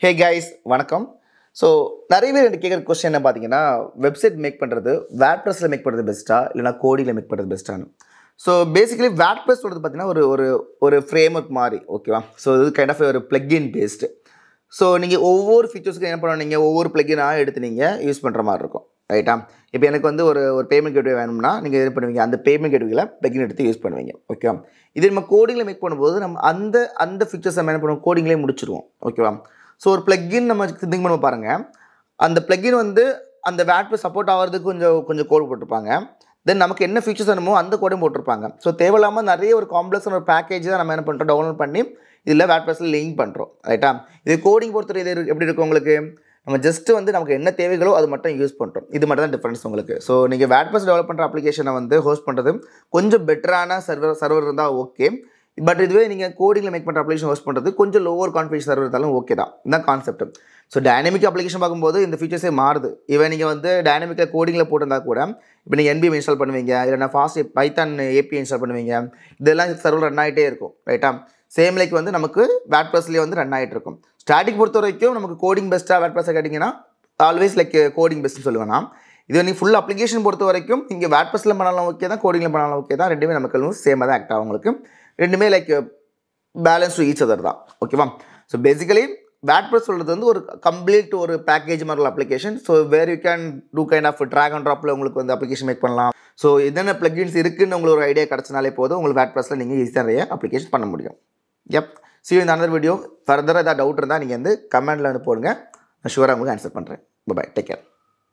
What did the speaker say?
Hey guys, வணக்கம். So நிறைய பேர் எனக்கு கேட்குற கொஸ்டின் என்ன பார்த்தீங்கன்னா, வெப்சைட் மேக் பண்ணுறது வேட்ப்ரெஸ்ஸில் மேக் பண்ணுறது பெஸ்ட்டா இல்லைனா கோடிங்கில் மேக் பண்ணுறது பெஸ்ட்டானு. ஸோ பேசிக்கலி வேட்ப்ரெஸ் சொல்கிறது பார்த்தீங்கன்னா ஒரு ஒரு ஒரு ஃப்ரேம் ஒர்க் மாதிரி ஓகேவா. ஸோ இது கைண்ட் ஆஃப் ஒரு பிளக்இன் பேஸ்டு. ஸோ நீங்கள் ஒவ்வொரு ஃபீச்சர்ஸுக்கும் என்ன பண்ணணும், நீங்கள் ஒவ்வொரு பிளக்இனாக எடுத்து நீங்கள் யூஸ் பண்ணுற மாதிரி இருக்கும் ரைட்டா. இப்போ எனக்கு வந்து ஒரு ஒரு பேமெண்ட் கேட்வே வேணும்னா நீங்கள் இது பண்ணுவீங்க, அந்த பேமெண்ட் கேட்வேல பிளக்இன் எடுத்து யூஸ் பண்ணுவீங்க ஓகேவா. இது நம்ம கோடிங்கில் மேக் பண்ணும்போது நம்ம அந்த அந்த ஃபீச்சர்ஸ் நம்ம என்ன பண்ணுவோம், கோடிங்லேயே முடிச்சிருவோம் ஓகேவா. ஸோ ஒரு பிளக்இன் நம்ம திங்க் பண்ண பாருங்கள், அந்த பிளக்இன் வந்து அந்த வேட்ப்ரெஸ் சப்போர்ட் ஆகிறதுக்கு கொஞ்சம் கொஞ்சம் கோடு போட்டிருப்பாங்க. தென் நமக்கு என்ன ஃபீச்சர்ஸ் வேணுமோ அந்த கோடையும் போட்டிருப்பாங்க. ஸோ தேவையில்லாமல் நிறைய ஒரு காம்ப்ளெக்ஸான ஒரு பேக்கேஜ் தான் நம்ம என்ன பண்ணுறோம், டவுன்லோட் பண்ணி இதில் வேட்ப்ரெஸ்ஸில் லிங்க் பண்ணுறோம் ரைட்டா. இது கோடிங் பொறுத்தவரை இது எப்படி இருக்கும் உங்களுக்கு, நம்ம ஜஸ்ட்டு வந்து நமக்கு என்ன தேவைகளோ அது மட்டும் யூஸ் பண்ணுறோம். இது மட்டும் தான் டிஃப்ரென்ஸ் உங்களுக்கு. ஸோ நீங்கள் வேட்ப்ரெஸ் டெவலப் பண்ணுற அப்ளிகேஷனை வந்து ஹோஸ்ட் பண்ணுறது கொஞ்சம் பெட்டரான சர்வர் இருந்தால் ஓகே. பட் இதுவே நீங்கள் கோடிங்கில் மேக் பண்ணுற அப்ளிகேஷன் ஹோஸ்ட் பண்ணுறது கொஞ்சம் லோவர் கான்ஃபிகரேஷன் சர்வர் இருந்தாலும் ஓகே தான். இதுதான் கான்செப்ட். ஸோ டைனமிக் அப்ளிகேஷன் பார்க்கும்போது இந்த ஃபீச்சர்ஸே மாறுது. இவன் நீங்கள் வந்து டைனமிக்காக கோடிங்கில் போட்டிருந்தா கூட இப்போ நீங்கள் NPM இன்ஸ்டால் பண்ணுவீங்க, இல்லைனா ஃபாஸ்ட் பைத்தான் API இன்ஸ்டால் பண்ணுவீங்க, இதெல்லாம் சர்வர் ரன் ஆகிட்டே இருக்கும் ரைட்டா. சேம் லைக் வந்து நமக்கு வேட்ப்ரெஸ்லேயே வந்து ரன் ஆகிட்டு இருக்கும். ஸ்டாட்டிக் பொறுத்த வரைக்கும் நமக்கு கோடிங் பெஸ்ட்டாக வேட்ப்ரெஸ்ஸை கேட்டிங்கன்னா ஆல்வேஸ் லைக் கோடிங் பெஸ்ட்னு சொல்லுவேன் நான். இது நீங்கள் ஃபுல் அப்ளிகேஷன் பொறுத்த வரைக்கும் நீங்கள் வேட்ப்ரெஸ்ஸில் பண்ணாலும் ஓகே தான், கோடிங்கில் பண்ணாலும் ஓகே தான். ரெண்டுமே நமக்கு சேமாக தான் ஆக்ட் ஆகும் உங்களுக்கு. ரெண்டுமே like balance to each other தான் ஓகேவா. ஸோ பேசிக்கலி வேட்ப்ரெஸ் சொல்கிறது வந்து ஒரு கம்ப்ளீட் ஒரு பேக்கேஜ் மாதிரி உள்ள application. So where you can do kind of drag and ட்ராப்பில் உங்களுக்கு வந்து அப்ளிகேஷன் மேக் பண்ணலாம். ஸோ என்னென்ன பிளக்இன்ஸ் இருக்குன்னு உங்களுக்கு ஒரு ஐடியா கிடச்சினாலே போதும், உங்களுக்கு வேட்ப்ரெஸ்ஸில் நீங்கள் ஈஸியாக நிறைய அப்ளிகேஷன் பண்ண முடியும். Yup, see you in another video. ஃபர்தராக ஏதாவது டவுட் இருந்தால் நீங்கள் வந்து கமெண்ட்டில் வந்து போடுங்க, நான் ஷூராக உங்களுக்கு ஆன்சர் பண்ணுறேன். Bye, take care.